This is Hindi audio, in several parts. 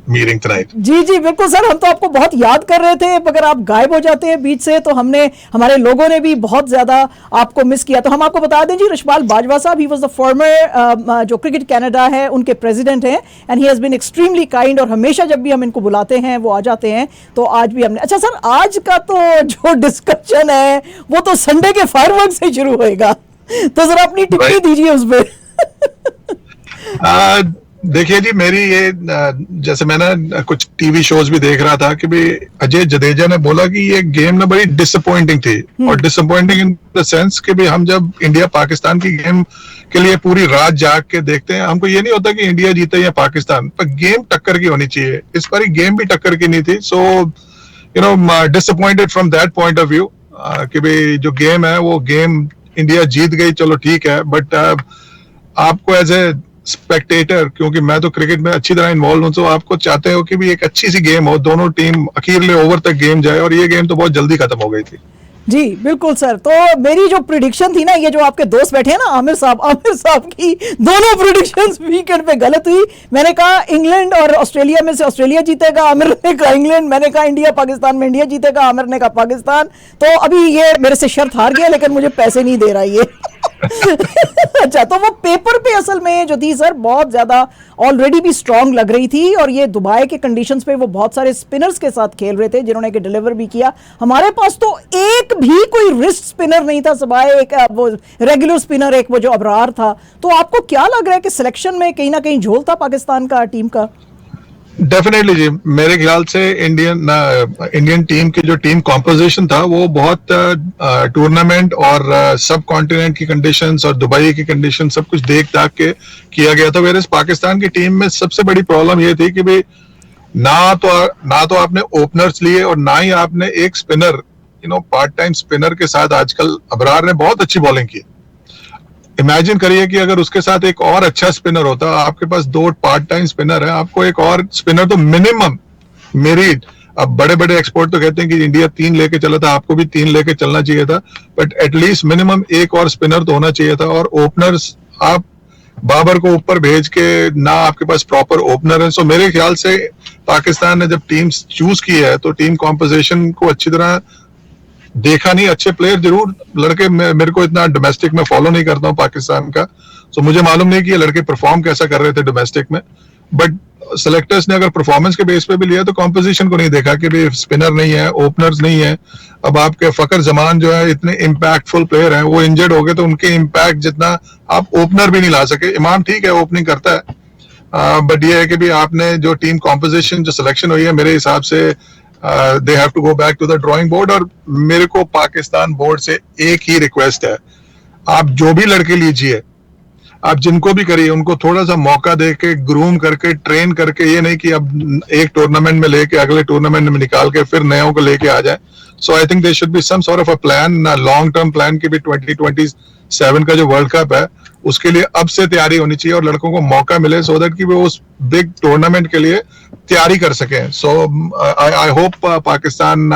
meeting tonight. जी जी बिल्कुल सर, हम तो आपको बहुत याद कर रहे थे, अगर आप गायब हो जाते हैं बीच से तो हमारे लोगों ने भी बहुत ज्यादा आपको मिस किया। तो हम आपको बता दें जी, रशपाल बाजवा साहब, ही वाज द फॉर्मर जो क्रिकेट कनाडा है उनके प्रेसिडेंट हैं, and he has been extremely kind, और हमेशा जब भी हम इनको बुलाते हैं वो आ जाते हैं। तो आज भी हमने, अच्छा सर, आज का तो जो डिस्कशन है वो तो संडे के फायरवर्क से शुरू होएगा, तो जरा अपनी टिप्पणी दीजिए उस पर। देखिए जी, मेरी ये जैसे मैं ना कुछ टीवी शोज भी देख रहा था कि भाई अजय जडेजा ने बोला कि ये गेम ना बड़ी डिसअपॉइंटिंग थी, और डिसअपॉइंटिंग इन द सेंस कि भाई हम जब इंडिया पाकिस्तान की गेम के लिए पूरी रात जाग के देखते हैं, हमको ये नहीं होता कि इंडिया जीते या पाकिस्तान, पर गेम टक्कर की होनी चाहिए। इस बार गेम भी टक्कर की नहीं थी, so you know disappointed from that point of view कि भाई जो गेम है वो गेम इंडिया जीत गई, चलो ठीक है, बट आपको एज ए स्पेक्टेटर, क्योंकि मैं तो क्रिकेट में अच्छी तरह इन्वॉल्व हूं, तो आपको चाहते हो कि भी एक अच्छी सी गेम हो, दोनों टीम अखीरले ओवर तक गेम जाए, और ये गेम तो बहुत जल्दी खत्म हो गई थी। जी बिल्कुल सर, तो मेरी जो प्रिडिक्शन थी ना, ये जो आपके दोस्त बैठे हैं ना आमिर साहब की दोनों प्रिडिक्शंस वीकेंड पे गलत हुई। मैंने कहा इंग्लैंड और ऑस्ट्रेलिया में से ऑस्ट्रेलिया जीतेगा, आमिर ने कहा इंग्लैंड, मैंने कहा इंडिया पाकिस्तान में इंडिया जीतेगा, आमिर ने कहा पाकिस्तान। तो अभी ये मेरे से शर्त हार गया, लेकिन मुझे पैसे नहीं दे रहा ये। अच्छा, तो वो पेपर पे असल में जो थी सर बहुत ज्यादा ऑलरेडी भी स्ट्रांग लग रही थी, और ये दुबई के कंडीशंस पे वो बहुत सारे स्पिनर्स के साथ खेल रहे थे जिन्होंने कि डिलीवर भी किया। हमारे पास तो एक भी कोई रिस्ट स्पिनर नहीं था, सिवाय एक वो रेगुलर स्पिनर, एक वो जो अबरार था। तो आपको क्या लग रहा है कि सिलेक्शन में कहीं ना कहीं झोल था पाकिस्तान का टीम का? डेफिनेटली जी, मेरे ख्याल से इंडियन टीम की जो टीम कॉम्पोजिशन था वो बहुत टूर्नामेंट और सब कॉन्टिनेंट की कंडीशंस और दुबई की कंडीशन सब कुछ देख दाख के किया गया था। वेरस पाकिस्तान की टीम में सबसे बड़ी प्रॉब्लम ये थी कि भाई ना तो आपने ओपनर्स लिए और ना ही आपने एक स्पिनर, पार्ट टाइम स्पिनर के साथ। आजकल अबरार ने बहुत अच्छी बॉलिंग की, इमेजिन करिए कि अगर उसके साथ एक और अच्छा स्पिनर होता, आपके पास दो पार्ट टाइम स्पिनर है, आपको एक और स्पिनर तो मिनिमम मेरिट। अब बड़े बड़े एक्सपर्ट तो कहते हैं कि इंडिया 3 लेके चला था, आपको भी 3 लेके चलना चाहिए था, बट एटलीस्ट मिनिमम एक और स्पिनर तो होना चाहिए था। और ओपनर्स, आप बाबर को ऊपर भेज के ना आपके पास प्रॉपर ओपनर है। सो मेरे ख्याल से पाकिस्तान ने जब टीम चूज की है तो टीम कॉम्पोजिशन को अच्छी तरह देखा नहीं। अच्छे प्लेयर जरूर लड़के, मेरे को इतना डोमेस्टिक में फॉलो नहीं करता हूँ पाकिस्तान का, सो मुझे मालूम नहीं कि ये लड़के परफॉर्म कैसा कर रहे थे डोमेस्टिक में, बट सेलेक्टर्स ने अगर परफॉर्मेंस के बेस पे भी लिया तो कॉम्पोजिशन को नहीं देखा कि भाई स्पिनर नहीं है, ओपनर्स नहीं है। अब आपके फकर जमान जो है इतने इम्पैक्टफुल प्लेयर हैं, वो इंजर्ड हो गए, तो उनके इम्पैक्ट जितना आप ओपनर भी नहीं ला सके। इमाम ठीक है, ओपनिंग करता है, बट ये है कि भी आपने जो टीम कॉम्पोजिशन जो सिलेक्शन हुई है, मेरे हिसाब से they have to go back to the drawing board. और मेरे को पाकिस्तान बोर्ड से एक ही रिक्वेस्ट है, आप जो भी लड़के लीजिए, आप जिनको भी करिए, उनको थोड़ा सा मौका दे के, ग्रूम करके, ट्रेन करके, ये नहीं कि अब एक टूर्नामेंट में लेके अगले टूर्नामेंट में निकाल के फिर नयों को लेके आ जाए। So I think there should be some sort of a plan, long term plan की भी 2027 का जो वर्ल्ड कप है उसके लिए अब से तैयारी होनी चाहिए और लड़कों को मौका मिले, सो दैट कि वो उस बिग टूर्नामेंट के लिए तैयारी कर सकें। So I hope Pakistan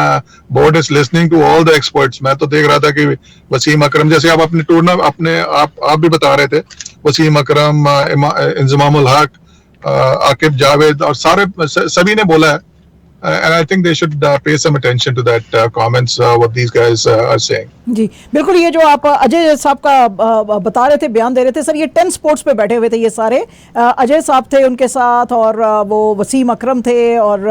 board is listening to all the experts. मैं तो देख रहा था कि वसीम अकरम, जैसे आप अपने आप भी बता रहे थे, वसीम अकरम, इंजमाम उल हक, आकिब जावेद और सभी ने बोला है, and I think they should pay some attention to that comments what these guys are saying. जी बिल्कुल, ये जो आप अजय साहब का बता रहे थे, बयान दे रहे थे सर, ये 10 स्पोर्ट्स पे बैठे हुए थे ये सारे। अजय साहब थे उनके साथ, और वो वसीम अकरम थे और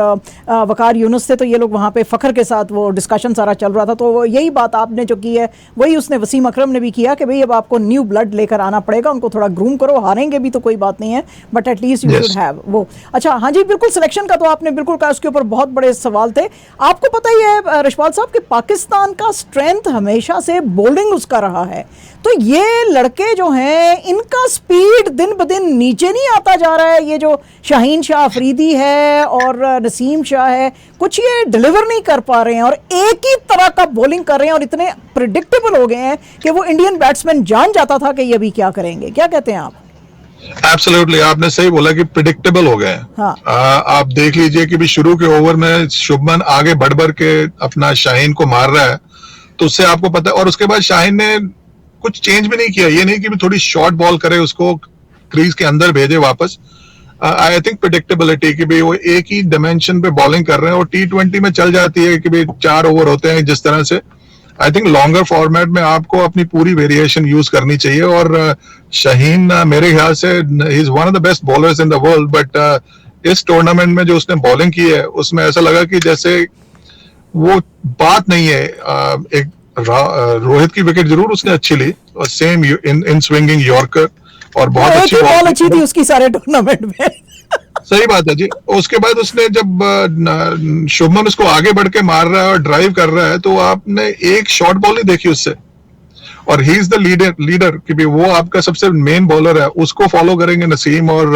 वकार यूनुस थे, तो ये लोग वहाँ पे फ़खर के साथ वो डिस्कशन सारा चल रहा था। तो यही बात आपने जो की है वही उसने वसीम अकरम ने भी किया कि भाई अब आपको न्यू ब्लड लेकर आना पड़ेगा, उनको थोड़ा ग्रूम करो, हारेंगे भी तो कोई बात नहीं है, but at least you should have वो। अच्छा हाँ जी, बिल्कुल सिलेक्शन का तो आपने बिल्कुल कहा, उसके ऊपर बहुत बड़े सवाल थे। आपको पता ही है रशपाल साहब कि पाकिस्तान का स्ट्रेंथ हमेशा से बॉलिंग उसका रहा है, तो ये लड़के जो हैं इनका स्पीड दिन ब दिन नीचे नहीं आता जा रहा है? ये जो शाहीन शाह अफरीदी है और नसीम शाह है, कुछ ये डिलीवर नहीं कर पा रहे हैं और एक ही तरह का बॉलिंग कर रहे हैं और इतने प्रिडिक्टेबल हो गए हैं कि वो इंडियन बैट्समैन जान जाता था कि ये अभी क्या करेंगे। क्या कहते हैं आप? एब्सोल्युटली, आपने सही बोला कि प्रिडिक्टेबल हो गए। हाँ। आप देख लीजिए कि भी शुरू के ओवर में शुभमन आगे बढ़ के अपना शाहीन को मार रहा है, तो उससे आपको पता है। और उसके बाद शाहीन ने कुछ चेंज भी नहीं किया, ये नहीं कि भी थोड़ी शॉर्ट बॉल करे, उसको क्रीज के अंदर भेजे वापस। आई थिंक प्रिडिक्टेबिलिटी कि भाई वो एक ही डायमेंशन पे बॉलिंग कर रहे हैं और T20 में चल जाती है कि भाई 4 ओवर होते हैं जिस तरह से। आई थिंक लॉन्गर फॉर्मेट में आपको अपनी पूरी वेरिएशन यूज करनी चाहिए और शाहीन मेरे ख्याल से he is one of the best bowlers in the world, but इस टूर्नामेंट में जो उसने बॉलिंग की है उसमें ऐसा लगा कि जैसे वो बात नहीं है। एक रोहित की विकेट जरूर उसने अच्छी ली और सेम इन स्विंगिंग यॉर्कर और बहुत अच्छी बॉल अच्छी थी उसकी सारे टूर्नामेंट में। सही बात है जी। उसके बाद उसने जब शुभमन उसको आगे बढ़ के मार रहा है और ड्राइव कर रहा है तो आपने एक शॉर्ट बॉल नहीं देखी उससे, और ही इज द लीडर कि भी वो आपका सबसे मेन बॉलर है, उसको फॉलो करेंगे नसीम और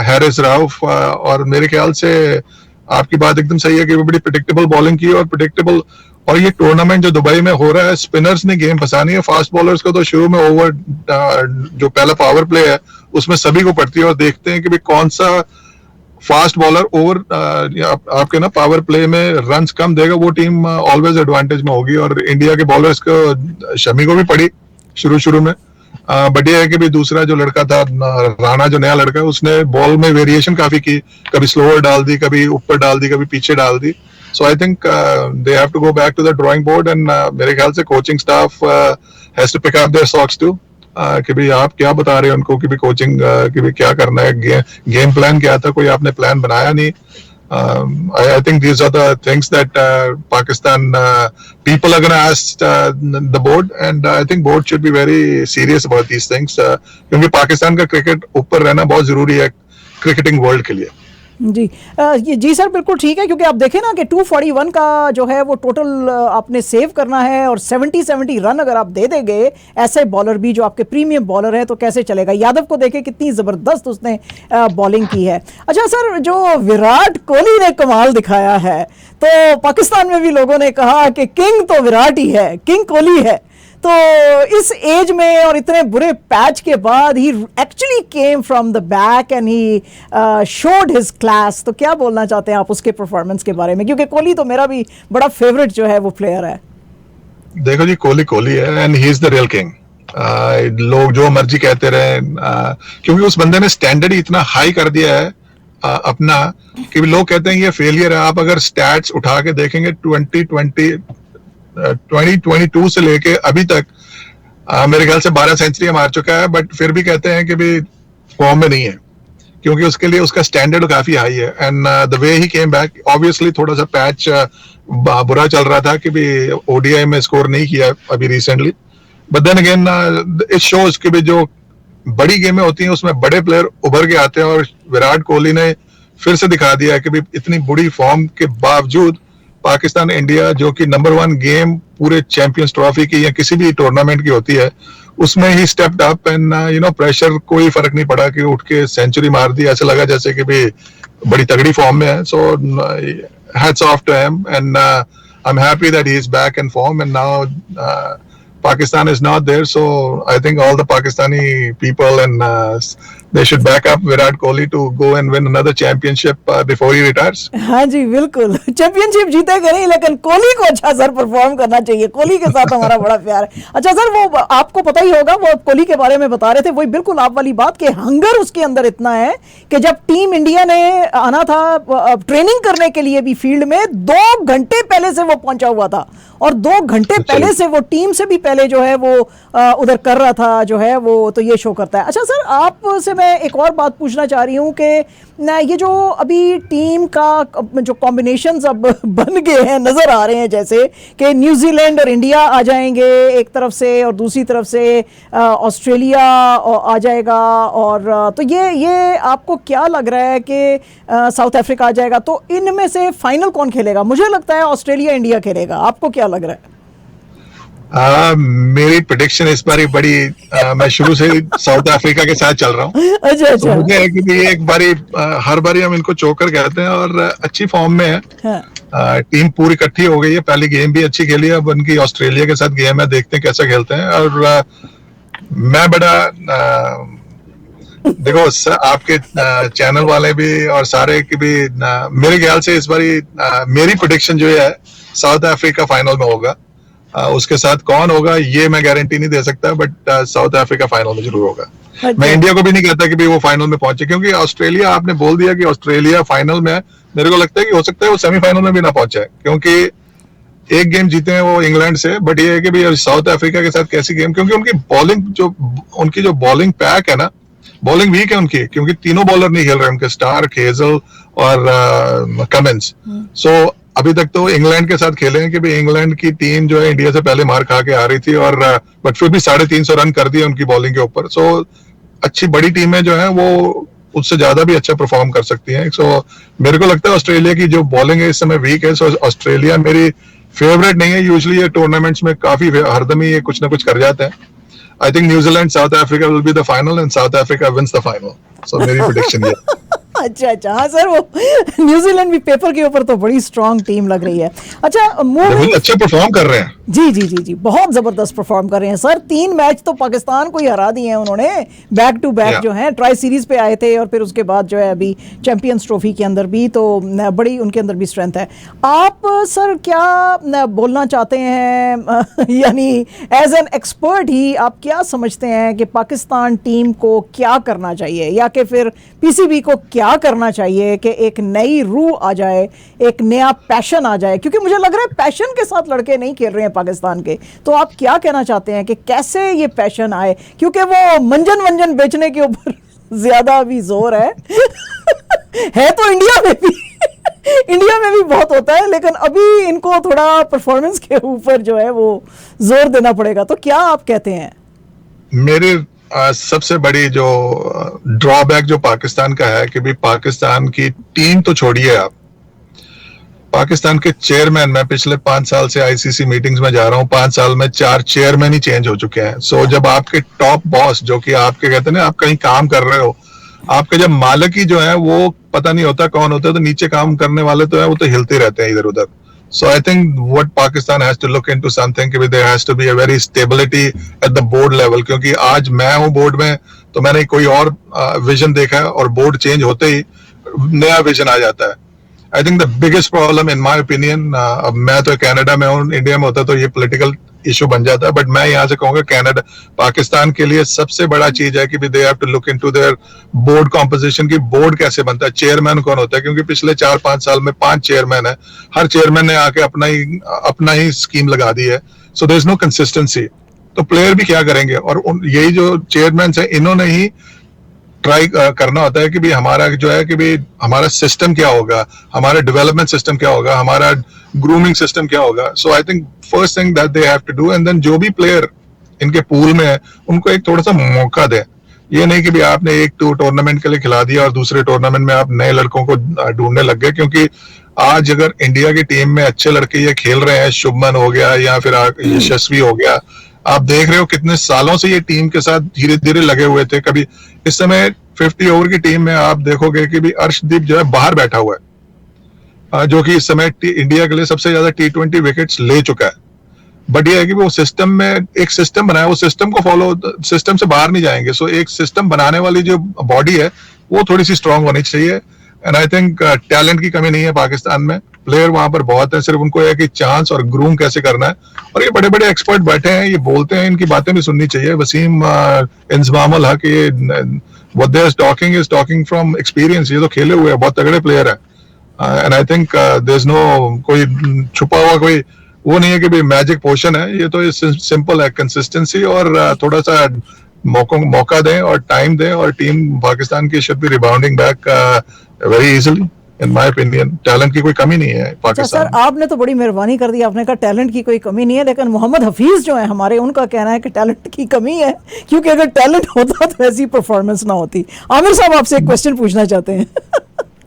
हैरिस राउफ। और मेरे ख्याल से आपकी बात एकदम सही है कि वो बड़ी प्रिडिक्टेबल बॉलिंग की और प्रिडिक्टेबल। और ये टूर्नामेंट जो दुबई में हो रहा है, स्पिनर्स ने गेम फंसानी है, फास्ट बॉलर्स को तो शुरू में ओवर जो पहला पावर प्ले है उसमें सभी को पड़ती है, और देखते हैं कि भाई कौन सा फास्ट बॉलर ओवर आपके ना पावर प्ले में रन्स कम देगा, वो टीम ऑलवेज एडवांटेज में होगी। और इंडिया के बॉलर्स को शमी को भी पड़ी शुरू में, बट ये है कि भी दूसरा जो लड़का था राणा, जो नया लड़का है, उसने बॉल में वेरिएशन काफी की, कभी स्लोअर डाल दी, कभी ऊपर डाल दी, कभी पीछे डाल दी। So I think they have to go back to the drawing board and मेरे ख्याल से coaching staff has to pick up their socks too कि भाई आप क्या बता रहे हो उनको कि भी कोचिंग कि भी क्या करना है, गेम प्लान क्या था, कोई आपने प्लान बनाया नहीं। I think these are the things that Pakistan people are going to ask the board, and I think board should be very serious about these things क्योंकि पाकिस्तान का क्रिकेट ऊपर रहना बहुत जरूरी है क्रिकेटिंग वर्ल्ड के लिए। जी ये जी सर बिल्कुल ठीक है, क्योंकि आप देखें ना कि 241 का जो है वो टोटल आपने सेव करना है, और 70 रन अगर आप दे देंगे ऐसे बॉलर भी जो आपके प्रीमियम बॉलर है तो कैसे चलेगा। यादव को देखें कितनी ज़बरदस्त उसने बॉलिंग की है। अच्छा सर, जो विराट कोहली ने कमाल दिखाया है, तो पाकिस्तान में भी लोगों ने कहा कि किंग तो विराट ही है, किंग कोहली है। तो इस एज में और इतने बुरे पैच के बाद ही actually came from the back end ही शोड हिज क्लास। तो क्या बोलना चाहते हैं आप उसके परफॉर्मेंस के बारे में, क्योंकि कोहली तो मेरा भी बड़ा फेवरेट जो है वो प्लेयर है। देखो जी, कोहली है and he is the real king. लोग जो मर्जी कहते रहे, क्योंकि उस बंदे ने स्टैंडर्ड ही इतना हाई कर दिया है अपना कि लोग कहते हैं ये फेलियर है। आप अगर स्टैट्स उठा के देखेंगे 2022 से लेके अभी तक मेरे ख्याल से 12 सेंचुरी मार चुका है, बट फिर भी कहते हैं कि भी फॉर्म में नहीं है, क्योंकि उसके लिए उसका स्टैंडर्ड काफी हाई है। And the way he came back, obviously थोड़ा सा पैच बुरा चल रहा था कि भी ओडीआई में स्कोर नहीं किया अभी recently, but then again it shows कि भी जो बड़ी गेमें होती हैं उसमें बड़े प्लेयर उभर के आते हैं, और विराट कोहली ने फिर से दिखा दिया है कि भी इतनी बुरी फॉर्म के बावजूद पाकिस्तान इंडिया, जो कि नंबर 1 गेम पूरे चैंपियंस ट्रॉफी की या किसी भी टूर्नामेंट की होती है, उसमें ही स्टेप्ड अप एंड प्रेशर कोई फर्क नहीं पड़ा कि उठ के सेंचुरी मार दी। ऐसा लगा जैसे कि भी बड़ी तगड़ी फॉर्म में है। So hats off to him and I am happy that he is back in form and now Pakistan is not there, so I think all the Pakistani people and they should back up Virat Kohli to go and win another championship before he retires. हाँ जी बिल्कुल, चैंपियनशिप जीतेगा नहीं, लेकिन कोहली को अच्छा सर परफॉर्म करना चाहिए। कोहली के साथ हमारा बड़ा प्यार है। अच्छा सर, वो आपको पता ही होगा, वो कोहली के बारे में बता रहे थे, वही बिल्कुल आप वाली बात कि हंगर उसके अंदर इतना है कि जब टीम इंडिया ने आना था ट्रेनिंग करने के लिए भी फील्ड में 2 घंटे पहले से वो पहुंचा हुआ था, और 2 घंटे पहले से वो टीम से भी पहले जो है वो उधर कर रहा था जो है वो, तो ये शो करता है। अच्छा सर, आपसे मैं एक और बात पूछना चाह रही हूँ कि ये जो अभी टीम का जो कॉम्बिनेशंस अब बन गए हैं, नज़र आ रहे हैं जैसे कि न्यूजीलैंड और इंडिया आ जाएंगे एक तरफ से, और दूसरी तरफ से ऑस्ट्रेलिया आ जाएगा, और तो ये आपको क्या लग रहा है कि साउथ अफ्रीका आ जाएगा, तो इनमें से फाइनल कौन खेलेगा? मुझे लगता है ऑस्ट्रेलिया इंडिया खेलेगा, आपको क्या लग रहा है? मेरी प्रेडिक्शन इस बार बड़ी मैं शुरू से साउथ अफ्रीका के साथ चल रहा हूँ। अच्छा तो मुझे है कि एक बारी हर बारी हम इनको चोकर कहते हैं, और अच्छी फॉर्म में है। हाँ। टीम पूरी इकट्ठी हो गई है, पहली गेम भी अच्छी खेली है, अब उनकी ऑस्ट्रेलिया के साथ गेम है, देखते हैं कैसा खेलते हैं। और मैं बड़ा देखो आपके चैनल वाले भी और सारे की भी मेरे ख्याल से इस बारी मेरी प्रेडिक्शन जो है साउथ अफ्रीका फाइनल में होगा। उसके साथ कौन होगा ये मैं गारंटी नहीं दे सकता, बट साउथ अफ्रीका फाइनल में जरूर होगा। मैं इंडिया को भी नहीं कहता कि भी वो फाइनल में पहुंचे, क्योंकि ऑस्ट्रेलिया, आपने बोल दिया कि ऑस्ट्रेलिया फाइनल में है, मेरे को लगता है कि हो सकता है वो सेमीफाइनल में भी ना पहुंचे, क्योंकि एक गेम जीते हैं वो इंग्लैंड से, बट ये है कि भाई साउथ अफ्रीका के साथ कैसी गेम, क्योंकि उनकी जो बॉलिंग पैक है ना, बॉलिंग वीक है उनकी, क्योंकि तीनों बॉलर नहीं खेल रहे उनके, स्टार्क, हेजल और कमिंस। सो अभी तक तो इंग्लैंड के साथ खेले हैं कि भाई इंग्लैंड की टीम जो है इंडिया से पहले मार खा के आ रही थी, और बट फिर भी 350 रन कर दिए उनकी बॉलिंग के ऊपर। सो अच्छी बड़ी टीमें जो है वो उससे ज्यादा भी अच्छा परफॉर्म कर सकती हैं। सो मेरे को लगता है ऑस्ट्रेलिया की जो बॉलिंग है इस समय वीक है। सो ऑस्ट्रेलिया मेरी फेवरेट नहीं है। यूजुअली ये टूर्नामेंट्स में काफी हरदम ही ये कुछ ना कुछ कर जाते हैं। I think New Zealand South Africa will be the final and South Africa wins the final. सो मेरी प्रेडिक्शन ये। अच्छा अच्छा, हाँ सर, वो न्यूजीलैंड भी पेपर के ऊपर तो बड़ी स्ट्रांग टीम लग रही है। अच्छा, मूविंग, अच्छे परफॉर्म कर रहे हैं। जी जी जी जी, बहुत जबरदस्त परफॉर्म कर रहे हैं सर। 3 मैच तो पाकिस्तान को ही हरा दिए हैं उन्होंने, बैक टू बैक जो है। ट्राई सीरीज पे आए थे और फिर उसके बाद जो है अभी चैंपियंस ट्रॉफी के अंदर भी, तो बड़ी उनके अंदर भी स्ट्रेंथ है। आप सर क्या बोलना चाहते हैं, यानी एज एन एक्सपर्ट ही आप क्या समझते हैं कि पाकिस्तान टीम को क्या करना चाहिए, या कि फिर पीसीबी को क्या करना चाहिए कि एक नई रूह आ जाए, एक नया पैशन आ जाए? क्योंकि मुझे लग रहा है पैशन के साथ लड़के नहीं खेल रहे हैं पाकिस्तान के। तो आप क्या कहना चाहते हैं कि कैसे ये पैशन आए? क्योंकि वो मंजन वंजन बेचने के ऊपर ज्यादा अभी जोर है तो इंडिया में भी इंडिया में भी बहुत होता है, लेकिन अभी इनको थोड़ा परफॉर्मेंस के ऊपर जो है वो जोर देना पड़ेगा। तो क्या आप कहते हैं? मेरे सबसे बड़ी जो ड्रॉबैक जो पाकिस्तान का है कि भी पाकिस्तान की टीम तो छोड़िए आप, पाकिस्तान के चेयरमैन, मैं पिछले 5 साल से आईसीसी मीटिंग्स में जा रहा हूँ, 5 साल में 4 चेयरमैन ही चेंज हो चुके हैं। सो जब आपके टॉप बॉस, जो कि आपके कहते हैं ना, आप कहीं काम कर रहे हो, आपके जब मालिक ही जो है वो पता नहीं होता कौन होता है, तो नीचे काम करने वाले तो है वो तो हिलते रहते हैं इधर उधर। So I think what Pakistan has to look into something कि there has to be a very stability at the board level, क्योंकि आज मैं हूँ बोर्ड में तो मैंने कोई और विजन देखा है और बोर्ड चेंज होते ही नया विजन आ जाता है। I think the biggest problem in my opinion, अब मैं तो कनाडा में हूँ, इंडिया में होता तो ये पॉलिटिकल इशू बन जाता है, बट मैं यहाँ से कहूंगा कनाडा, पाकिस्तान के लिए सबसे बड़ा चीज है कि they have to look into their board composition की, बोर्ड कैसे बनता है, चेयरमैन कौन होता है, क्योंकि पिछले 4-5 साल में 5 चेयरमैन है, हर चेयरमैन ने आके अपना ही स्कीम लगा दी है। So there is no consistency. तो प्लेयर भी क्या करेंगे? और यही जो चेयरमैन है इन्होंने ही ट्राई करना होता है कि भी हमारा जो है कि भी हमारा सिस्टम क्या होगा, हमारा डेवलपमेंट सिस्टम क्या होगा, हमारा ग्रूमिंग सिस्टम क्या होगा। So I think first thing that they have to do, and then जो भी प्लेयर इनके पूल में है उनको एक थोड़ा सा मौका दें। ये नहीं कि भी आपने एक टूर्नामेंट के लिए खिला दिया और दूसरे टूर्नामेंट में आप नए लड़कों को ढूंढने लग गए, क्योंकि आज अगर इंडिया की टीम में अच्छे लड़के ये खेल रहे हैं, शुभमन हो गया या फिर यशस्वी हो गया, आप देख रहे हो कितने सालों से ये टीम के साथ धीरे धीरे लगे हुए थे। कभी इस समय 50 ओवर की टीम में आप देखोगे कि भी अर्शदीप जो है बाहर बैठा हुआ है, जो कि इस समय इंडिया के लिए सबसे ज्यादा T20 विकेट्स ले चुका है। बट ये है कि वो सिस्टम में एक सिस्टम बनाया, वो सिस्टम को फॉलो, सिस्टम से बाहर नहीं जाएंगे। सो एक सिस्टम बनाने वाली जो बॉडी है वो थोड़ी सी स्ट्रांग होनी चाहिए। एंड आई थिंक टैलेंट की कमी नहीं है पाकिस्तान में, प्लेयर वहां पर बहुत है, सिर्फ उनको है कि चांस और ग्रूम कैसे करना है। और ये बड़े बड़े एक्सपर्ट बैठे हैं, ये बोलते हैं, इनकी बातें भी सुननी चाहिए। वसीम इंजमामुल हक, ये what they are talking from experience, ये तो खेले हुए हैं, बहुत तगड़े प्लेयर है। And I think there is no कोई छुपा हुआ कोई वो नहीं है कि भाई मैजिक पोशन है, ये तो सिंपल है, कंसिस्टेंसी और थोड़ा सा मौका दें और टाइम दें, और टीम पाकिस्तान की should be rebounding back very easily. In my opinion talent की कोई कमी नहीं है पाकिस्तान। सर आपने तो बड़ी मेहरबानी कर दी, आपने कहा टैलेंट की कोई कमी नहीं है, लेकिन मोहम्मद हफीज जो है हमारे, उनका कहना है कि टैलेंट की कमी है, क्योंकि अगर टैलेंट होता तो ऐसी परफॉर्मेंस ना होती। आमिर साहब आपसे एक क्वेश्चन पूछना चाहते हैं।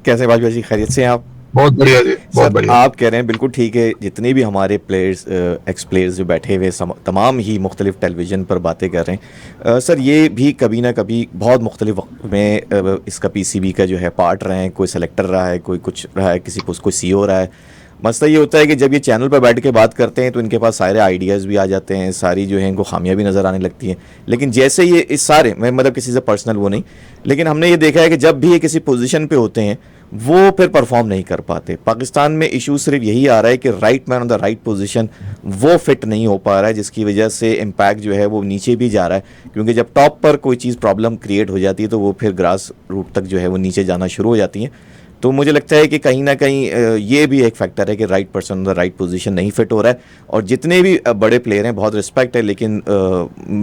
कैसे बाजवा जी, खैरियत से हैं आप? बहुत बढ़िया जी, बहुत बढ़िया। आप कह रहे हैं बिल्कुल ठीक है, जितने भी हमारे प्लेयर्स, एक्स प्लेयर्स जो बैठे हुए तमाम ही मुख्तलिफ टेलीविज़न पर बातें कर रहे हैं। सर ये भी कभी ना कभी बहुत मुख्तलिफ वक्त में इसका पीसीबी का जो है पार्ट रहे हैं, कोई सेलेक्टर रहा है, कोई कुछ रहा है, किसी को कोई सीईओ रहा है। मसला ये होता है कि जब ये चैनल पर बैठ के बात करते हैं तो इनके पास सारे आइडियाज़ भी आ जाते हैं, सारी जो है इनको खामियां भी नज़र आने लगती हैं। लेकिन जैसे ये इस सारे, मैं मतलब किसी से पर्सनल वो नहीं, लेकिन हमने ये देखा है कि जब भी ये किसी पोजीशन पे होते हैं वो फिर परफॉर्म नहीं कर पाते। पाकिस्तान में इशू सिर्फ यही आ रहा है कि right man on the right position वो फिट नहीं हो पा रहा है, जिसकी वजह से इम्पैक्ट जो है वो नीचे भी जा रहा है, क्योंकि जब टॉप पर कोई चीज़ प्रॉब्लम क्रिएट हो जाती है तो वो फिर ग्रास रूट तक जो है वो नीचे जाना शुरू हो जाती है। तो मुझे लगता है कि कहीं ना कहीं ये भी एक फैक्टर है कि right person on the right position नहीं फिट हो रहा है। और जितने भी बड़े प्लेयर हैं, बहुत रिस्पेक्ट है, लेकिन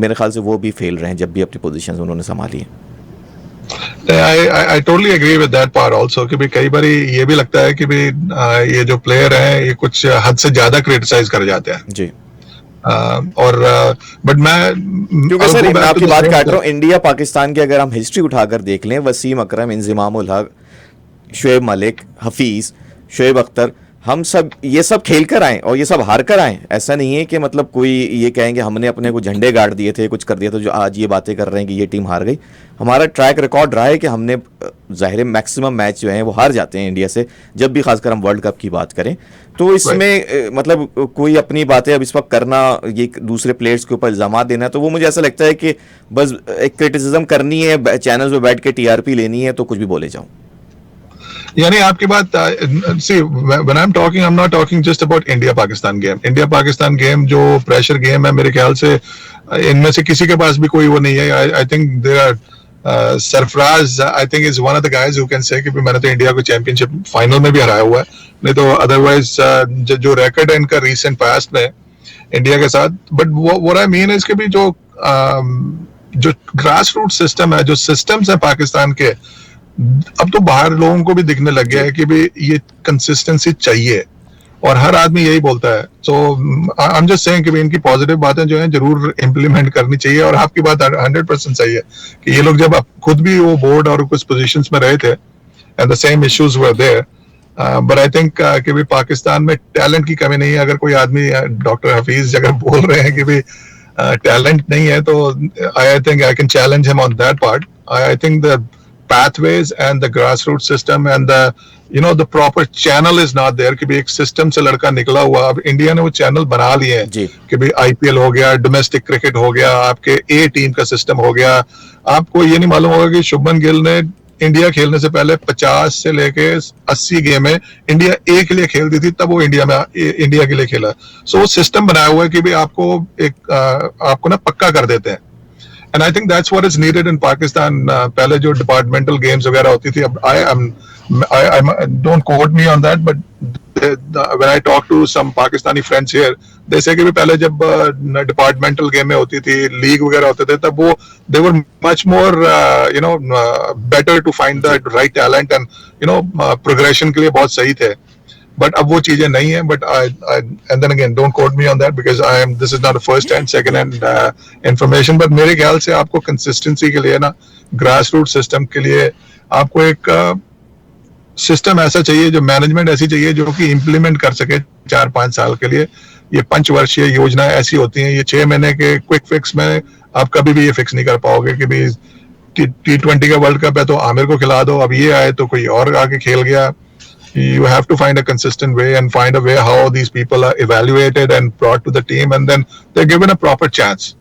मेरे ख्याल से वो भी फेल रहे हैं जब भी अपनी पोजीशन उन्होंने संभाली है। I totally agree with that part also कि भी कई बार ये भी लगता है कि भी ये जो प्लेयर हैं ये कुछ हद से ज्यादा क्रिटिसाइज कर जाते हैं जी। और बट क्योंकि सर मैं आपकी बात काट रहा हूँ, इंडिया पाकिस्तान की अगर हम हिस्ट्री उठाकर देख लें, वसीम अकरम, इंजिमाम उल हक, शुएब मलिक, हफीज़, शुएब अख्तर, हम सब ये सब खेल कर आए और ये सब हार कर आए। ऐसा नहीं है कि मतलब कोई ये कहेंगे हमने अपने को झंडे गाड़ दिए थे, कुछ कर दिया था, जो आज ये बातें कर रहे हैं कि ये टीम हार गई। हमारा ट्रैक रिकॉर्ड रहा है कि हमने ज़ाहिर मैक्सिमम मैच जो हैं वो हार जाते हैं इंडिया से, जब भी खासकर हम वर्ल्ड कप की बात करें। तो इसमें मतलब कोई अपनी बातें अब इस वक्त करना, ये दूसरे प्लेयर्स के ऊपर इल्ज़ाम देना, तो वो मुझे ऐसा लगता है कि बस एक क्रिटिसिज्म करनी है, चैनल्स में बैठ के TRP लेनी है, तो कुछ भी बोले जाऊँ। यानी आपकी बात see when I'm talking I'm not talking just about India Pakistan game. India Pakistan game जो प्रेशर गेम है, मेरे ख्याल से इनमें से किसी के पास भी कोई वो नहीं है। I think there are Sarfaraz I think is one of the guys who can say कि मैंने तो इंडिया को चैंपियनशिप फाइनल में भी हराया हुआ है, नहीं तो अदरवाइज जो रिकॉर्ड है इनका रीसेंट पास्ट में इंडिया के साथ। But what I mean is कि भी जो ग्रास रूट सिस्टम है, जो सिस्टम्स है पाकिस्तान के, अब तो बाहर लोगों को भी दिखने लग गया है कि भी ये कंसिस्टेंसी चाहिए और हर आदमी यही बोलता है। सो आई एम जस्ट सेइंग कि भी इनकी पॉजिटिव बातें जो हैं जरूर इंप्लीमेंट करनी चाहिए। और आपकी बात 100% सही है कि ये लोग जब खुद भी वो बोर्ड और कुछ पोजीशंस में रहे थे and the same issues were there, but I think कि भी पाकिस्तान में टैलेंट की कमी नहीं है। अगर कोई आदमी डॉक्टर हफीज अगर बोल रहे हैं कि भी टैलेंट नहीं है, तो I think I can challenge him on that part. I think the pathways and the grassroots system and the the proper channel is not there कि भी एक सिस्टम से लड़का निकला हुआ। अब इंडिया ने वो चैनल बना लिए हैं कि भी IPL हो गया, डोमेस्टिक क्रिकेट हो गया, आपके A टीम का सिस्टम हो गया। आपको ये नहीं मालूम होगा कि शुभमन गिल ने इंडिया खेलने से पहले 50 से लेके 80 गेमें इंडिया A के लिए खेलती थी, तब वो इंडिया के लिए खेला। सो वो सिस्टम बनाया हुआ है कि भी आपको ना पक्का कर देते हैं। And I think that's what is needed in Pakistan. पहले जो departmental games वगैरह होती थी, अब I don't quote me on that, but when I talk to some Pakistani friends here, they say कि भी पहले जब departmental game में होती थी, league वगैरह होते थे, तब वो they were much more better to find the right talent and progression के लिए बहुत सही थे। बट अब वो चीजें नहीं है। But and then again don't quote me on that because this is not a first hand second hand information. बट मेरे ख्याल से आपको कंसिस्टेंसी के लिए ना, ग्रास रूट सिस्टम के लिए आपको एक सिस्टम ऐसा चाहिए, जो मैनेजमेंट ऐसी चाहिए जो कि इम्प्लीमेंट कर सके 4-5 साल के लिए। ये पंचवर्षीय योजना ऐसी होती हैं, ये 6 महीने के क्विक फिक्स में आप कभी भी ये फिक्स नहीं कर पाओगे कि भी T20 का वर्ल्ड कप है तो आमिर को खिला दो, अब ये आए तो कोई और आके खेल गया। You have to find a consistent way and find a way how these people are evaluated and brought to the team and then they're given a proper chance.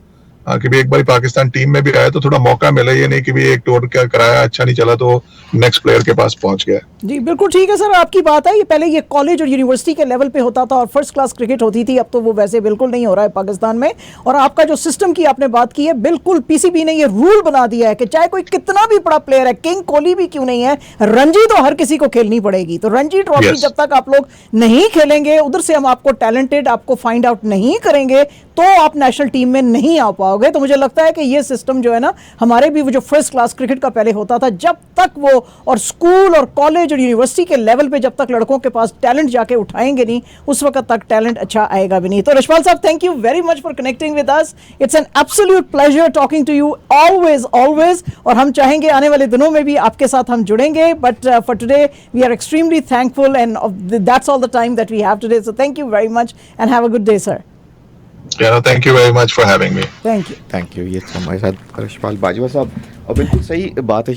कि भी एक बार पाकिस्तान टीम में भी आया तो थोड़ा मौका मिले, ये नहीं कि भी एक टूर का कराया अच्छा नहीं चला तो नेक्स्ट प्लेयर के पास पहुंच गया। जी बिल्कुल ठीक है सर, आपकी बात है। ये पहले ये कॉलेज और यूनिवर्सिटी के लेवल पे होता था और फर्स्ट क्लास क्रिकेट होती थी, अब तो वो वैसे बिल्कुल नहीं हो रहा है पाकिस्तान में। और आपका जो सिस्टम की आपने बात की है, बिल्कुल PCB ने ये रूल बना दिया है कि चाहे कोई कितना भी बड़ा प्लेयर है, किंग कोहली भी क्यों नहीं है, रणजी तो हर किसी को खेलनी पड़ेगी। तो रणजी ट्रॉफी जब तक आप लोग नहीं खेलेंगे, उधर से हम आपको टैलेंटेड आपको फाइंड आउट नहीं करेंगे, तो आप नेशनल टीम में नहीं आ पाओगे। तो मुझे लगता है कि ये सिस्टम जो है ना, हमारे भी वो जो फर्स्ट क्लास क्रिकेट का पहले होता था, जब तक वो और स्कूल और कॉलेज और यूनिवर्सिटी के लेवल पे जब तक लड़कों के पास टैलेंट जाके उठाएंगे नहीं, उस वक्त तक टैलेंट अच्छा आएगा भी नहीं। तो रशपाल साहब, thank you very much for connecting with us. It's an absolute pleasure talking to you always always. और हम चाहेंगे आने वाले दिनों में भी आपके साथ हम जुड़ेंगे, but for today we are extremely thankful and that's all the time that we have today. So thank you very much and have a good day sir. Thank you very much for having me. Thank you. Thank you. ये हमारे साथ रशपाल बाजवा साहब, और बिल्कुल सही बात है।